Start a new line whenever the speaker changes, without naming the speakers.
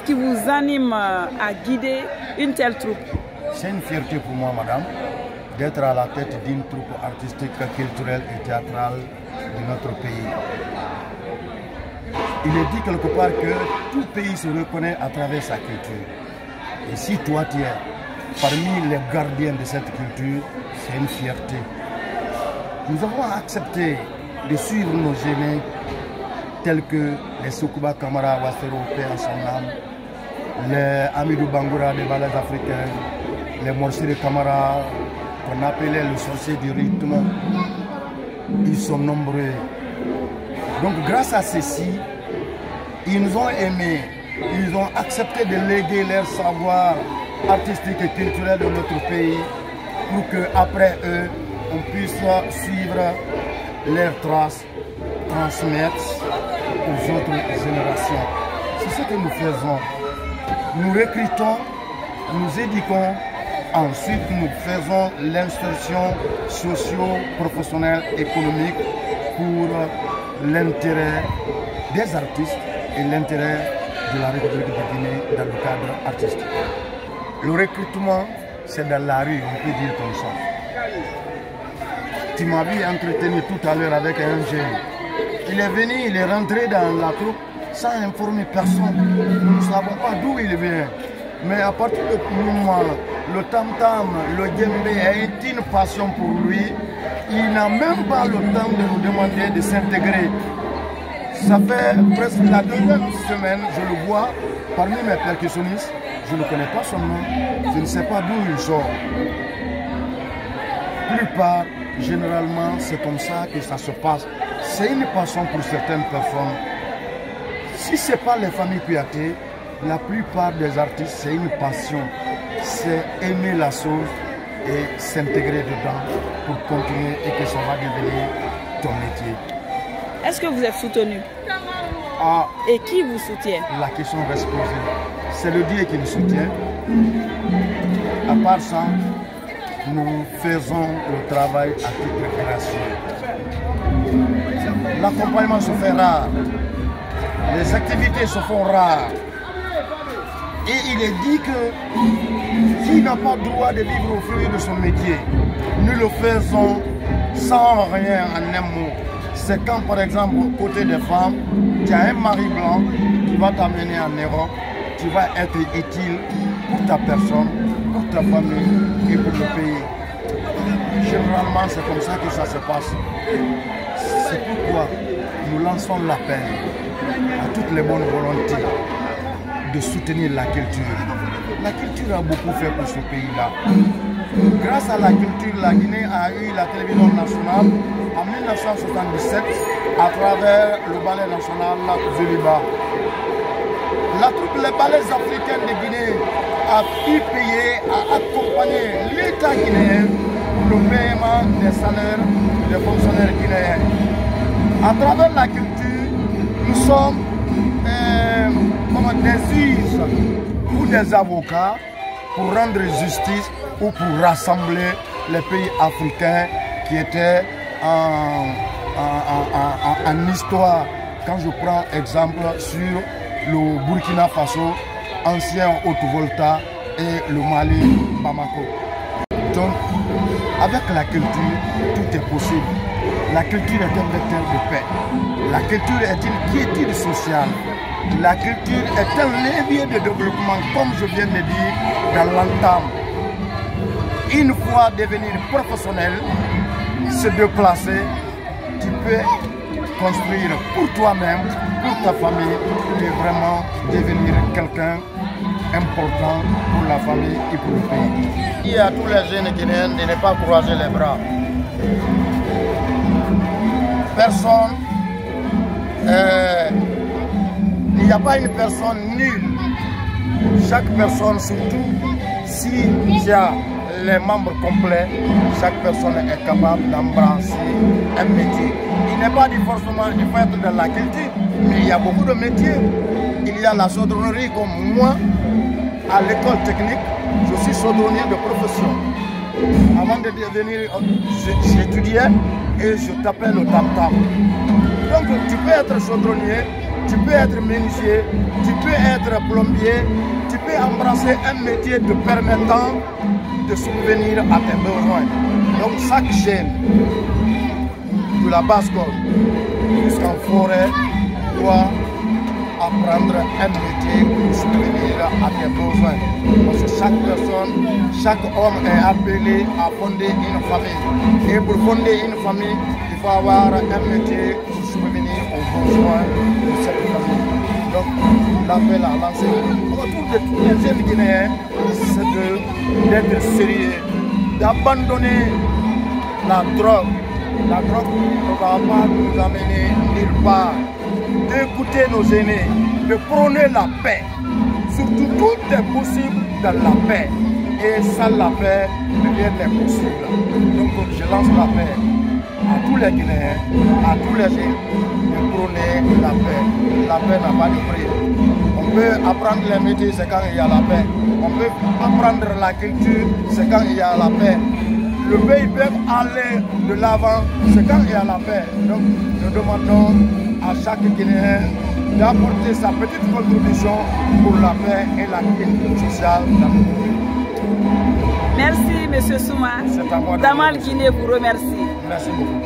qui vous anime à guider une telle troupe?
C'est une fierté pour moi, madame, d'être à la tête d'une troupe artistique, culturelle et théâtrale de notre pays. Il est dit quelque part que tout pays se reconnaît à travers sa culture. Et si toi tu es parmi les gardiens de cette culture, c'est une fierté. Nous avons accepté de suivre nos aînés tels que les Soukouba Kamara Wassero, paix à son âme, les Amidou Bangoura des ballets africains, les Morsi de Kamara, qu'on appelait le sorcier du rythme. Ils sont nombreux. Donc grâce à ceci, ils nous ont aimés, ils ont accepté de léguer leur savoir artistique et culturel de notre pays pour qu'après eux, on puisse suivre leurs traces, transmettre aux autres générations. C'est ce que nous faisons. Nous recrutons, nous éduquons, ensuite nous faisons l'insertion socio-professionnelle économique pour l'intérêt des artistes et l'intérêt de la République de Guinée dans le cadre artistique. Le recrutement, c'est dans la rue, on peut dire comme ça. Tu m'avais entretenu tout à l'heure avec un jeune. Il est venu, il est rentré dans la troupe sans informer personne. Nous ne savons pas d'où il vient. Mais à partir de moment, le tam-tam, le djembé est une passion pour lui. Il n'a même pas le temps de nous demander de s'intégrer. Ça fait presque la deuxième semaine, je le vois parmi mes percussionnistes. Je ne connais pas son nom, je ne sais pas d'où il sort. La plupart, généralement, c'est comme ça que ça se passe. C'est une passion pour certaines personnes. Si ce n'est pas les familles Kouyaté, la plupart des artistes, c'est une passion. C'est aimer la chose et s'intégrer dedans pour continuer et que ça va devenir ton métier.
Est-ce que vous êtes soutenu? Et qui vous soutient? La question reste posée.
C'est le Dieu qui nous soutient. À part ça, nous faisons le travail à titre gratuit. L'accompagnement se fait rare. Les activités se font rares. Et il est dit que s'il n'a pas le droit de vivre au fruit de son métier, nous le faisons sans rien en un mot. C'est quand par exemple, côté des femmes, tu as un mari blanc qui va t'amener en Europe, tu vas être utile pour ta personne, pour ta famille et pour le pays. Généralement, c'est comme ça que ça se passe. C'est pourquoi nous lançons l'appel à toutes les bonnes volontés de soutenir la culture. La culture a beaucoup fait pour ce pays-là. Grâce à la culture, la Guinée a eu la télévision nationale en 1977 à travers le ballet national Zéliba. La troupe Les Ballets africains de Guinée a pu payer, a accompagné l'État guinéen pour le paiement des salaires des fonctionnaires guinéens. À travers la culture, nous sommes des juges ou des avocats pour rendre justice ou pour rassembler les pays africains qui étaient en histoire. Quand je prends exemple sur le Burkina Faso, ancien Haute-Volta et le Mali, Bamako. Donc, avec la culture, tout est possible. La culture est un vecteur de paix. La culture est une quiétude sociale. La culture est un levier de développement, comme je viens de dire, dans l'entame. Une fois devenir professionnel, se déplacer, tu peux construire pour toi-même, pour ta famille, et vraiment devenir quelqu'un important pour la famille et pour le pays. Il y a tous les jeunes Guinéens de ne pas croiser les bras. Personne, il n'y a pas une personne nulle. Chaque personne, surtout si tu as les membres complets, chaque personne est capable d'embrasser un métier. Il n'est pas dit forcément qu'il faut être dans la culture, mais il y a beaucoup de métiers. Il y a la chaudronnerie comme moi, à l'école technique, je suis chaudronnier de profession. Avant de devenir, j'étudiais et je tapais le tam-tam. Donc tu peux être chaudronnier Tu peux être menuisier, tu peux être plombier, tu peux embrasser un métier te permettant de subvenir à tes besoins. Donc chaque jeune, de la basse-côte jusqu'en forêt, doit apprendre un métier pour subvenir à tes besoins. Parce que chaque personne, chaque homme est appelé à fonder une famille. Et pour fonder une famille, il faut avoir un métier pour subvenir aux besoins de cette famille. Donc l'appel à lancer autour de tous les jeunes Guinéens, c'est d'être sérieux, d'abandonner la drogue. La drogue ne va pas nous amener nulle part. D'écouter nos aînés, de prôner la paix. Surtout, tout est possible dans la paix. Et sans la paix, rien n'est possible. Donc, je lance la paix à tous les Guinéens, à tous les jeunes, de prôner la paix. La paix n'a pas de prix. On peut apprendre les métiers, c'est quand il y a la paix. On peut apprendre la culture, c'est quand il y a la paix. Le pays peut aller de l'avant, c'est quand il y a la paix. Donc, nous demandons à chaque Guinéen d'apporter sa petite contribution pour la paix et la culture sociale dans notre pays.
Merci, M. Souma.
C'est à moi de
Damal Guinée vous remercie.
Merci beaucoup.